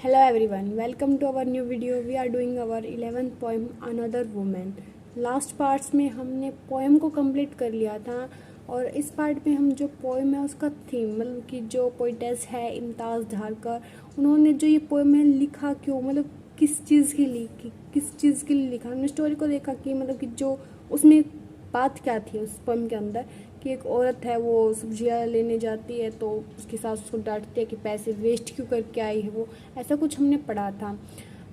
Hello everyone, welcome to our new video. We are doing our 11th poem Another Woman. Last parts में हमने poem को complete कर लिया था और इस पार्ट में हम जो पोएम है उसका थीम मतलब कि जो पोइटेस है इम्ताज़ धारकर, उन्होंने जो ये पोएम है लिखा क्यों, मतलब किस चीज़ के लिए लिखा। हमने स्टोरी को देखा कि मतलब कि जो उसमें बात क्या थी उस पोएम के अंदर कि एक औरत है वो सब्जियां लेने जाती है तो उसकी सास उसको डांटती है कि पैसे वेस्ट क्यों करके आई है वो, ऐसा कुछ हमने पढ़ा था।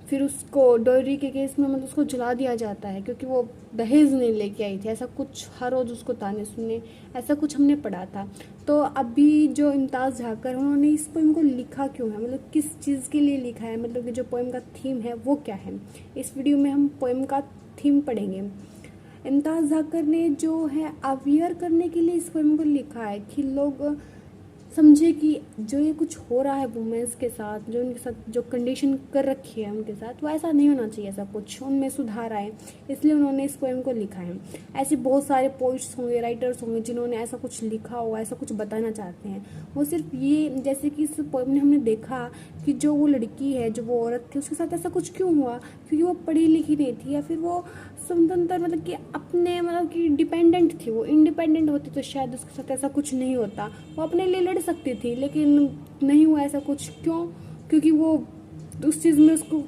फिर उसको डॉयरी के केस में मतलब उसको जला दिया जाता है क्योंकि वो दहेज नहीं लेके आई थी, ऐसा कुछ हर रोज़ उसको ताने सुने, ऐसा कुछ हमने पढ़ा था। तो अभी जो इम्ताज़ झाकर उन्होंने इस पोएम को लिखा क्यों है, मतलब किस चीज़ के लिए लिखा है, मतलब कि जो पोएम का थीम है वो क्या है, इस वीडियो में हम पोएम का थीम पढ़ेंगे। इम्ताज़ झाकर ने जो है अवेयर करने के लिए इस पोएम को लिखा है कि लोग समझे कि जो ये कुछ हो रहा है वुमेंस के साथ, जो उनके साथ जो कंडीशन कर रखी है उनके साथ, वो ऐसा नहीं होना चाहिए, ऐसा कुछ उनमें सुधार आए, इसलिए उन्होंने इस पोएम को लिखा है। ऐसे बहुत सारे पोइट्स होंगे, राइटर्स होंगे जिन्होंने ऐसा कुछ लिखा हुआ, ऐसा कुछ बताना चाहते हैं। वो सिर्फ ये, जैसे कि इस पोएम में हमने देखा कि जो वो लड़की है, जो वो औरत थी, उसके साथ ऐसा कुछ क्यों हुआ, क्योंकि वो पढ़ी लिखी नहीं थी या फिर वो स्वतंत्र मतलब कि अपने मतलब कि डिपेंडेंट थी। वो इंडिपेंडेंट होती तो शायद उसके साथ ऐसा कुछ नहीं होता, वो अपने लिए लड़ सकती थी, लेकिन नहीं हुआ ऐसा कुछ। क्यों? क्योंकि वो उस चीज़ में उसको,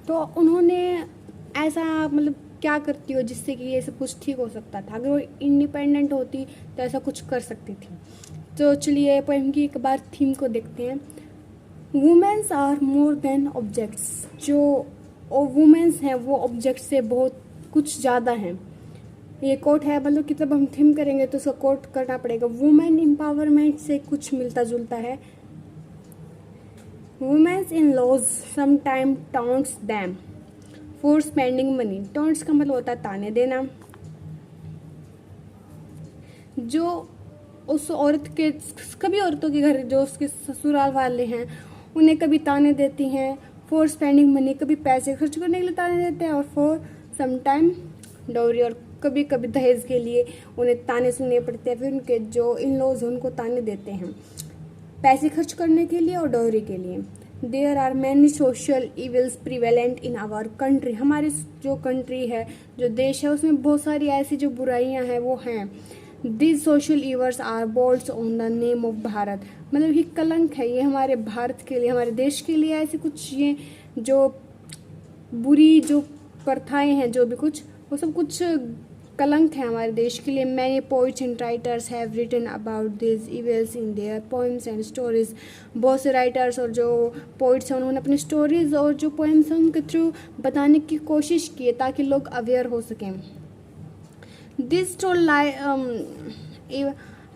तो उन्होंने ऐसा मतलब क्या करती हो जिससे कि ये सब कुछ ठीक हो सकता था। अगर वो इंडिपेंडेंट होती तो ऐसा कुछ कर सकती थी। तो चलिए पोएम की एक बार थीम को देखते हैं। Women's are more than objects, जो वुमेन्स हैं वो ऑब्जेक्ट से बहुत कुछ ज़्यादा हैं। ये कोट है, मतलब कि जब हम थीम करेंगे तो उसका कोट करना पड़ेगा। वुमेन एम्पावरमेंट से कुछ मिलता जुलता है। Women's in laws sometime taunts them for spending money. Taunts का मतलब होता है ताने देना। जो उस औरत के, कभी औरतों के घर जो उसके ससुराल वाले हैं उन्हें कभी ताने देती हैं। फॉर स्पेंडिंग मनी, कभी पैसे खर्च करने के लिए ताने देते हैं, और फॉर समटाइम डाउरी, और कभी कभी दहेज के लिए उन्हें ताने सुनने पड़ते हैं। फिर उनके जो इन लॉज उनको ताने देते हैं पैसे खर्च करने के लिए और डाउरी के लिए। There are many social evils prevalent in our country. हमारी जो कंट्री है, जो देश है, उसमें बहुत सारी ऐसी जो बुराइयां हैं वो हैं। This social evils are blots on the name of Bharat, मतलब ये कलंक है, ये हमारे भारत के लिए, हमारे देश के लिए ऐसे कुछ ये जो बुरी जो प्रथाएं हैं, जो भी कुछ, वो सब कुछ कलंक है हमारे देश के लिए। Many poets and writers have written about this evils in their poems and stories. बहुत से राइटर्स और जो पोइट्स हैं उन्होंने अपनी स्टोरीज और जो पोएम्स हैं उनके थ्रू बताने की कोशिश की है ताकि लोग अवेयर हो सकें। This toll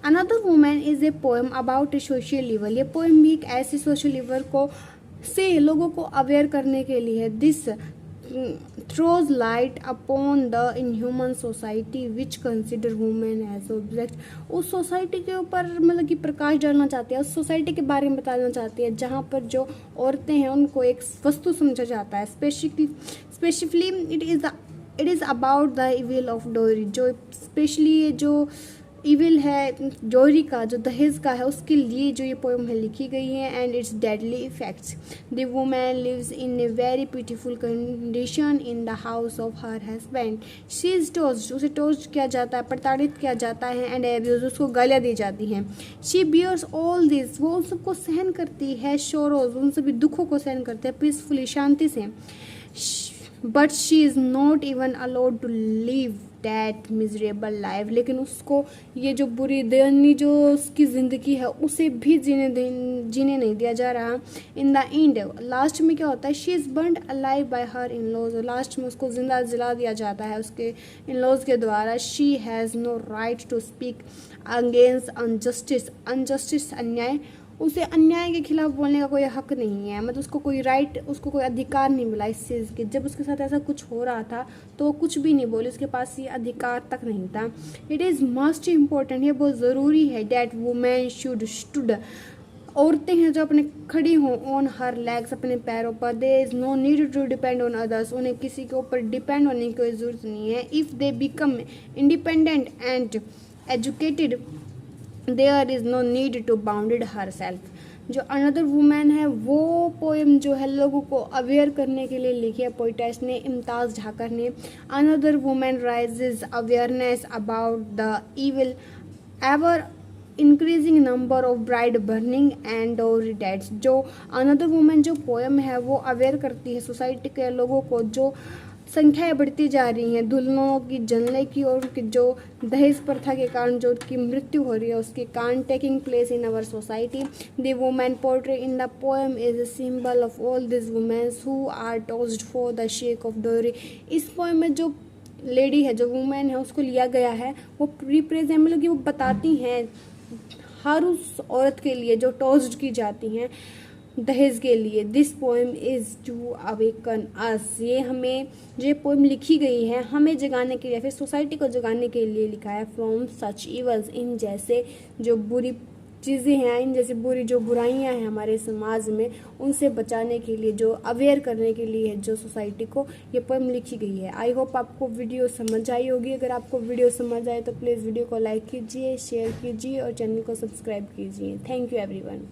another women is a poem about A social evil. ये पोएम भी एक ऐसे सोशल ईवल को से लोगों को अवेयर करने के लिए है। This throws light upon the inhuman society which consider women as object. उस सोसाइटी के ऊपर मतलब कि प्रकाश डालना चाहती है, उस सोसाइटी के बारे में बताना चाहती है जहाँ पर जो औरतें हैं उनको एक वस्तु समझा जाता है। Specially it is about the evil of डोरी, जो स्पेशली ये जो इविल है डोरी का, जो दहेज का है, उसके लिए जो ये पोएम है लिखी गई है। And its deadly effects. The woman lives in a very beautiful condition in the house of her husband. She is tossed, उसे टोस्ट किया जाता है, प्रताड़ित किया जाता है। एंड एब्यूज, उसको गालियाँ दी जाती हैं। शी बियर्स ऑल दिस, वो उन सबको सहन करती है। शोरोज, उन सभी दुखों को सहन करते हैं पीसफुली, शांति से। But she is not even allowed to live that miserable life, लेकिन उसको ये जो बुरी दयनीय जो उसकी ज़िंदगी है उसे भी जीने नहीं दिया जा रहा। इन द एंड, लास्ट में क्या होता है, she is burned alive by her in laws, last में उसको जिंदा जला दिया जाता है उसके इन लॉज के द्वारा। She has no right to speak against injustice, अन्याय, उसे अन्याय के खिलाफ बोलने का कोई हक नहीं है, मतलब उसको कोई राइट, उसको कोई अधिकार नहीं मिला इस चीज़ की। जब उसके साथ ऐसा कुछ हो रहा था तो वो कुछ भी नहीं बोली, उसके पास ये अधिकार तक नहीं था। इट इज़ मस्ट इम्पोर्टेंट, ये बहुत ज़रूरी है, डैट वुमेन शुड स्टूड, औरतें हैं जो अपने खड़ी हों ऑन हर लेग्स, अपने पैरों पर। There is no need to depend on others, उन्हें किसी के ऊपर डिपेंड होने की कोई ज़रूरत नहीं है। If they become independent and educated, there is no need to bounded herself। जो अनदर वुमेन है वो पोएम जो है लोगों को अवेयर करने के लिए लिखी है पोइटेस ने, इम्ताज ढाकर ने। Another women raises awareness about the evil ever increasing number of bride burning and deaths. जो अनदर वुमेन जो पोएम है वो अवेयर करती है सोसाइटी के लोगों को, जो संख्याएं बढ़ती जा रही हैं दुल्हनों की जलने की और जो दहेज प्रथा के कारण जो उनकी मृत्यु हो रही है उसके कारण taking place in our society. The women portray in the poem is a symbol of all this womens who are tossed for the sake of dowry. इस पोएम में जो लेडी है, जो वुमेन है, उसको लिया गया है, वो रिप्रेजेंट मतलब कि वो बताती हैं हर उस औरत के लिए जो टॉस्ड की जाती हैं दहेज के लिए। This poem is to awaken us. ये हमें जो ये पोएम लिखी गई है हमें जगाने के लिए, फिर सोसाइटी को जगाने के लिए लिखा है। फ्रॉम सच इवल्स, इन जैसे जो बुरी चीज़ें हैं, इन जैसे बुरी जो बुराइयां हैं हमारे समाज में, उनसे बचाने के लिए, जो अवेयर करने के लिए जो सोसाइटी को ये पोएम लिखी गई है। आई होप आपको वीडियो समझ आई होगी। अगर आपको वीडियो समझ आए तो प्लीज़ वीडियो को लाइक कीजिए, शेयर कीजिए और चैनल को सब्सक्राइब कीजिए। Thank you everyone.